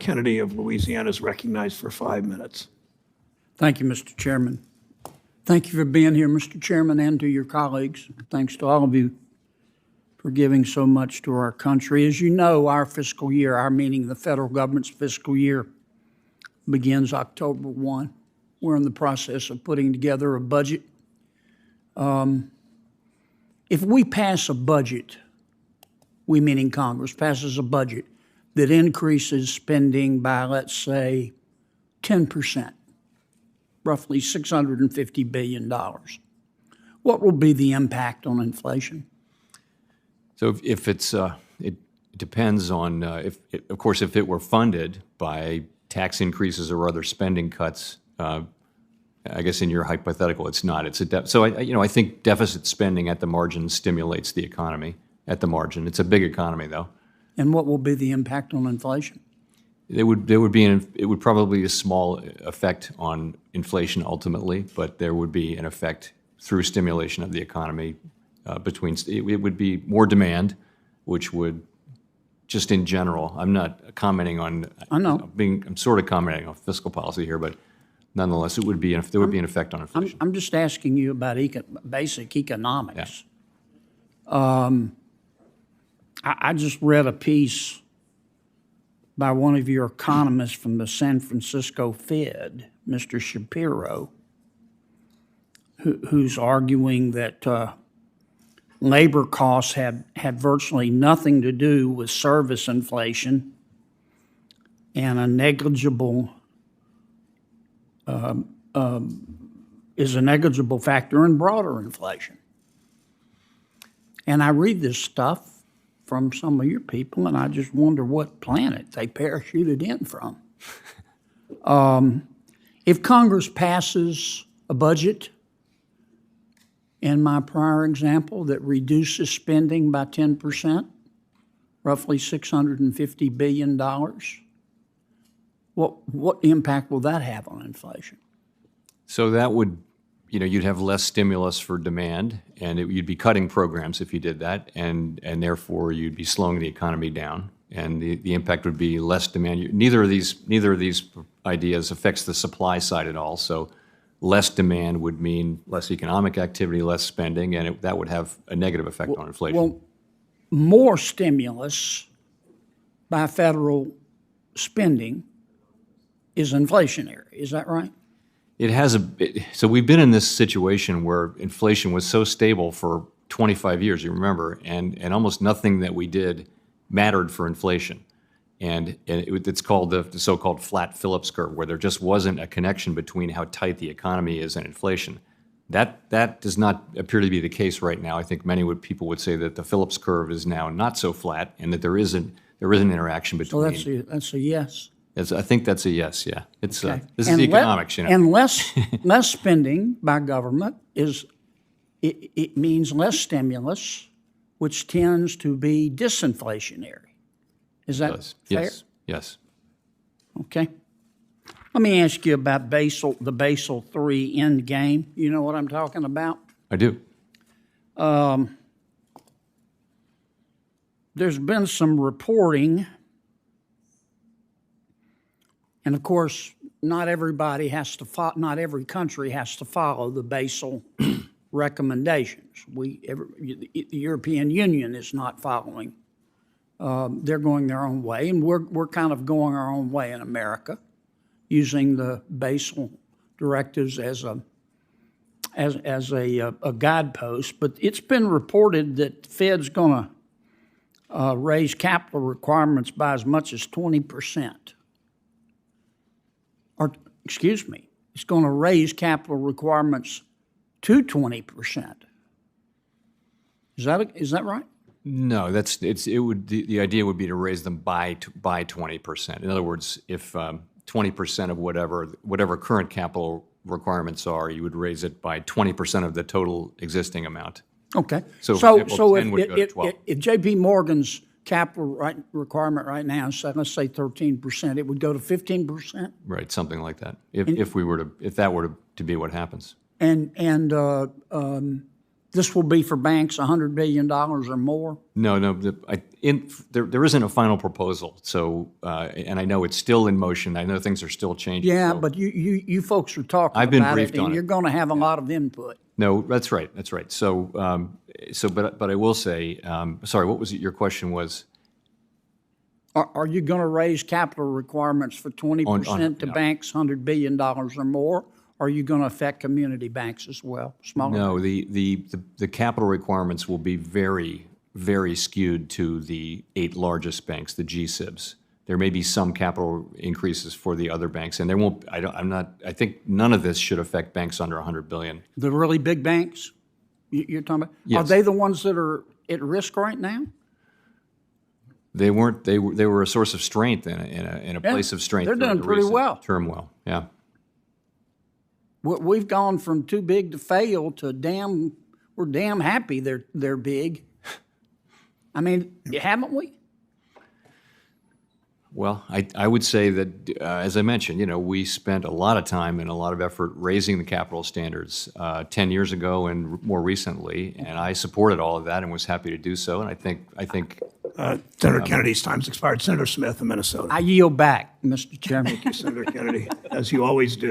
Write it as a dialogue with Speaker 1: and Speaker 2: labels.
Speaker 1: Kennedy of Louisiana is recognized for 5 minutes.
Speaker 2: Thank you, Mr. Chairman. Thank you for being here, Mr. Chairman, and to your colleagues. Thanks to all of you for giving so much to our country. As you know, our fiscal year, our meaning the federal government's fiscal year, begins October 1. We're in the process of putting together a budget. If we pass a budget, we meaning Congress passes a budget that increases spending by, let's say, 10%, roughly $650 billion, what will be the impact on inflation?
Speaker 3: So if it's, it depends on, of course, if it were funded by tax increases or other spending cuts, I guess in your hypothetical, it's not. It's so I think deficit spending at the margin stimulates the economy at the margin. It's a big economy, though.
Speaker 2: And what will be the impact on inflation?
Speaker 3: It would probably be a small effect on inflation ultimately, but there would be an effect through stimulation of the economy. It would be more demand, which would, just in general, I'm not commenting on.
Speaker 2: I know.
Speaker 3: I'm sort of commenting on fiscal policy here, but nonetheless, there would be an effect on inflation.
Speaker 2: I'm just asking you about basic economics.
Speaker 3: Yeah.
Speaker 2: I just read a piece by one of your economists from the San Francisco Fed, Mr. Shapiro, who's arguing that labor costs have virtually nothing to do with service inflation and a negligible is a negligible factor in broader inflation. And I read this stuff from some of your people, and I just wonder what planet they parachuted in from. If Congress passes a budget, in my prior example, that reduces spending by 10%, roughly $650 billion, what impact will that have on inflation?
Speaker 3: So that would, you'd have less stimulus for demand, and you'd be cutting programs if you did that, and therefore you'd be slowing the economy down, and the impact would be less demand. Neither of these ideas affects the supply side at all. So less demand would mean less economic activity, less spending, and that would have a negative effect on inflation.
Speaker 2: Well, more stimulus by federal spending is inflationary. Is that right?
Speaker 3: It has so we've been in this situation where inflation was so stable for 25 years, you remember, and almost nothing that we did mattered for inflation. And it's called the so-called flat Phillips curve, where there just wasn't a connection between how tight the economy is and inflation. That does not appear to be the case right now. I think many people would say that the Phillips curve is now not so flat, and that there is an interaction between.
Speaker 2: So that's a yes.
Speaker 3: I think that's a yes. Yeah, it's
Speaker 2: Okay.
Speaker 3: This is economics,
Speaker 2: And less spending by government it means less stimulus, which tends to be disinflationary. Is that fair?
Speaker 3: Yes. Yes.
Speaker 2: Okay. Let me ask you about the Basel III end game. You know what I'm talking about?
Speaker 3: I do.
Speaker 2: There's been some reporting, and of course, not every country has to follow the Basel recommendations. The European Union is not following. They're going their own way, and we're kind of going our own way in America, using the Basel directives as a guidepost. But it's been reported that the Fed's going to raise capital requirements by as much as 20%. Or, excuse me, it's going to raise capital requirements to 20%. Is that right?
Speaker 3: No, the idea would be to raise them by 20%. In other words, if 20% of whatever current capital requirements are, you would raise it by 20% of the total existing amount.
Speaker 2: Okay.
Speaker 3: So
Speaker 2: if J.P. Morgan's capital requirement right now is, let's say 13%, it would go to 15%?
Speaker 3: Right, something like that. If that were to be what happens.
Speaker 2: And This will be for banks $100 billion or more?
Speaker 3: No. There isn't a final proposal. So, and I know it's still in motion. I know things are still changing.
Speaker 2: Yeah,
Speaker 3: so-
Speaker 2: but you folks are talking
Speaker 3: I've been
Speaker 2: about
Speaker 3: briefed
Speaker 2: it,
Speaker 3: on
Speaker 2: and
Speaker 3: it.
Speaker 2: you're going to have a lot of input.
Speaker 3: No, that's right. That's right. So, but I will say, sorry, what was it? Your question was?
Speaker 2: Are you going to raise capital requirements for 20% to
Speaker 3: yeah.
Speaker 2: banks $100 billion or more? Or are you going to affect community banks as well, smaller?
Speaker 3: No, the capital requirements will be very, very skewed to the 8 largest banks, the GSIBs. There may be some capital increases for the other banks, and there won't. I think none of this should affect banks under $100 billion.
Speaker 2: The really big banks you're talking about?
Speaker 3: Yes.
Speaker 2: Are they the ones that are at risk right now?
Speaker 3: They weren't. They were a source of strength in a place of strength.
Speaker 2: They're
Speaker 3: during
Speaker 2: doing
Speaker 3: the
Speaker 2: pretty
Speaker 3: recent
Speaker 2: well.
Speaker 3: Turmoil. Yeah.
Speaker 2: We've gone from too big to fail to we're damn happy they're big. I mean, haven't we?
Speaker 3: Well, I would say that, as I mentioned, we spent a lot of time and a lot of effort raising the capital standards 10 years ago and more recently, and I supported all of that and was happy to do so. And I think
Speaker 1: Senator Kennedy's time's expired. Senator Smith of Minnesota.
Speaker 2: I yield back, Mr. Chairman.
Speaker 1: Senator Kennedy, as you always do.